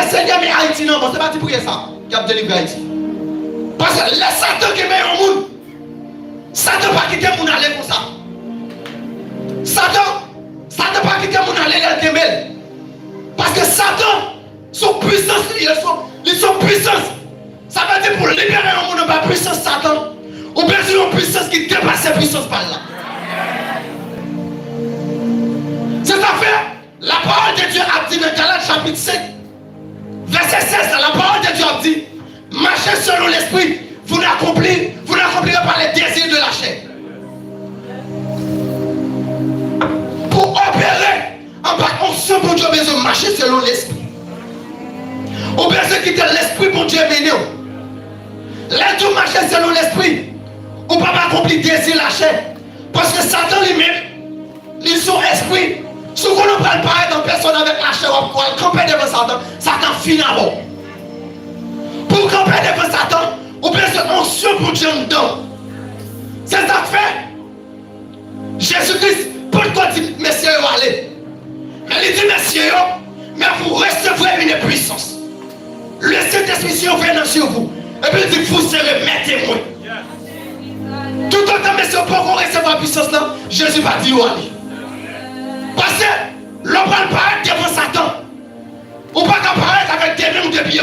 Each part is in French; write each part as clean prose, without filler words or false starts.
Seigneur, mais Haïti, non, bon, c'est pas pour ça qui a délivré Haïti. Parce que les Satan qui met au monde, Satan pas quitter mon aller comme ça. Satan pas quitter mon aller dans le temple. Parce que Satan, son puissance, ils sont puissance. Ça veut dire pour libérer le monde, pas puissance Satan. Ou bien c'est une puissance qui dépasse la puissance par là. C'est ça fait. La parole de Dieu a dit dans Galates chapitre 5, verset 16, la parole de Dieu a dit, marchez selon l'esprit, vous n'accomplirez pas les désirs de la chair. Pour opérer en bas, on sent pour Dieu besoin de marcher selon l'esprit. Ou bien ceux qui étaient l'esprit pour Dieu mené. Là, tout marcher selon l'esprit. On ne peut pas accomplir désir la chair. Parce que Satan lui-même, ils sont esprits. Si on ne prend pas dans personne avec la chair, on va camper devant Satan. Satan finit d'abord. Pour camper devant Satan, on peut se onction pour Dieu dedans. C'est ça que fait. Jésus-Christ, pourquoi dit messieurs, allez. Mais il dit messieurs, mais vous recevrez une puissance. Le Saint-Esprit vient sur vous. Et puis il dit vous serez mes témoins. Tout autant messieurs, pour qu'on recevoir la puissance là, Jésus va dire allez. Parce que l'on va paraître devant Satan. On ne peut pas paraître avec des mains ou des pieds.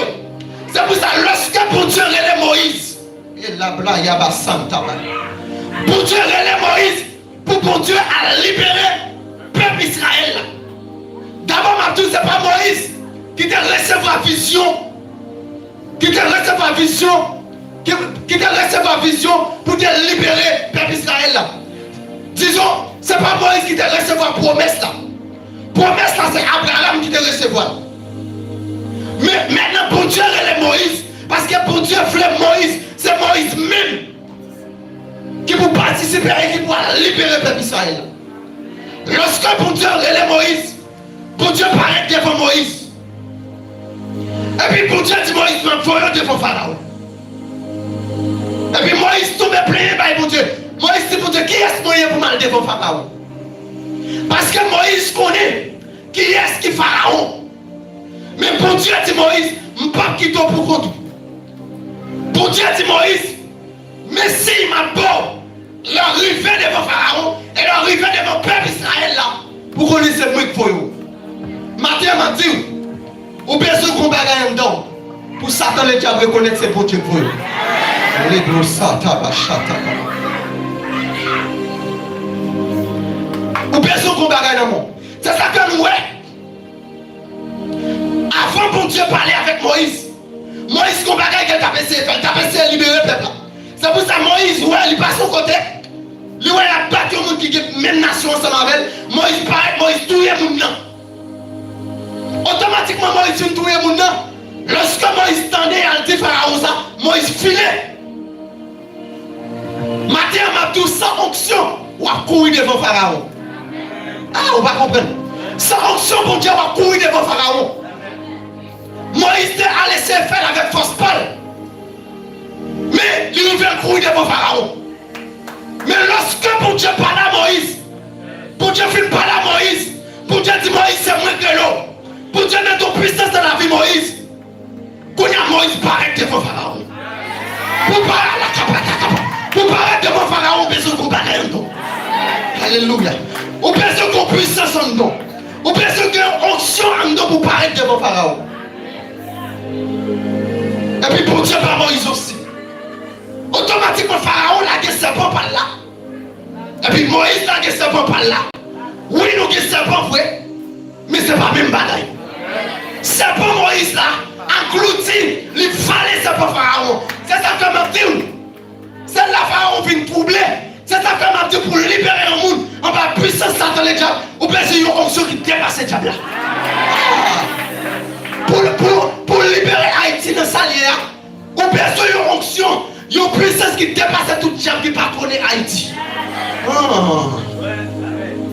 C'est pour ça, lorsque pour Dieu relève Moïse, et là, il y a pas Santa. Pour Dieu relève Moïse, pour Dieu à libérer le peuple Israël. D'abord, ce n'est pas Moïse qui t'a recevoir la vision. Qui t'a recevoir la vision. Qui t'a recevoir la vision pour te libérer le peuple Israël. Disons, ce n'est pas Moïse qui t'a recevoir la promesse là. Promesse là, c'est Abraham qui t'a recevoir. Mais maintenant, pour Dieu, elle est Moïse. Parce que pour Dieu, Moïse, c'est Moïse même qui peut participer et qui pourra libérer le peuple Israël. Lorsque pour Dieu, elle est Moïse, pour Dieu paraît devant Moïse. Et puis pour Dieu dit Moïse, nous voyons devant Pharaon. Et puis Moïse tombe plein pour Dieu. Moïse dit pour Dieu, qui est-ce moyen pour mal devant Pharaon? Parce que Moïse connaît qui est-ce qui Pharaon. Mais pour Dieu dit Moïse, je ne peux pas quitter pour compte. Pour Dieu dit Moïse, mais si ma peau l'arrivée devant Pharaon et l'arrivée devant le peuple Israël là, pour qu'on laisse moi pour vous. Matin m'a dit, ou bien ce qu'on bagaille dedans, pour Satan le diable reconnaître ses beaux Dieu pour vous. Ou bien ce qu'on bagaille dans le monde. C'est ça que nous, avant bon Dieu parler avec Moïse, Moïse qu'on bagaille qu'elle t'a passé libérer le peuple. C'est pour ça Moïse, ouais, il passe au côté. Lui, ouais, il a battu au monde qui est même nation ensemble avec elle. Moïse paraît, Moïse touille le monde. Automatiquement, Moïse touille le monde. Lorsque Moïse tendait à dire Pharaon ça, Moïse filait. Matin, m'a tout sans onction, ou a couru devant Pharaon. Ah, on va comprendre. Sans onction, bon Dieu, on a couru devant Pharaon. Moïse a laissé faire avec force pâle. Mais il veut courir devant Pharaon. Mais lorsque pour Dieu parle à Moïse, pour Dieu fait parler à Moïse, pour Dieu dit Moïse c'est moins que l'eau. Pour Dieu met ton puissance dans la vie Moïse. Quand Moïse paraît devant Pharaon. Pour parler à la capa. Pour parler devant Pharaon, on besoin qu'on parle en nous. Alléluia. On besoin qu'on puissance en nous. On besoin qu'on onction en nous pour paraître devant Pharaon. Et puis pour Dieu par Moïse aussi. Automatiquement Pharaon l'a gué serpent par là. Et puis Moïse l'a gué serpent par là. Oui, nous gué serpent vrai. Mais c'est pas même bataille. Serpent Moïse là, englouti, il fallait serpent Pharaon. C'est ça que m'a dit. C'est là Pharaon vient troubler. C'est ça que m'a dit pour libérer le monde. On va puissance Satan le diable. Ou bien c'est une onction qui dépasse le diable là. Pour libérer Haïti dans sa lière, ou bien c'est une onction, une puissance qui dépasse tout diable qui patronne Haïti.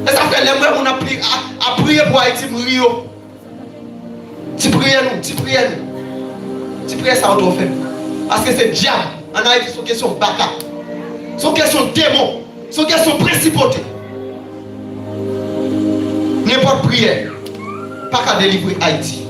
Et ça fait les mois qu'on a prié pour Haïti pour Rio. Tu priez nous. Tu priez ça on fait. Parce que c'est diable. En Haïti, c'est une question de baka. C'est une question de démon. C'est une question de principauté. N'importe prière. Pas qu'à délivrer Haïti.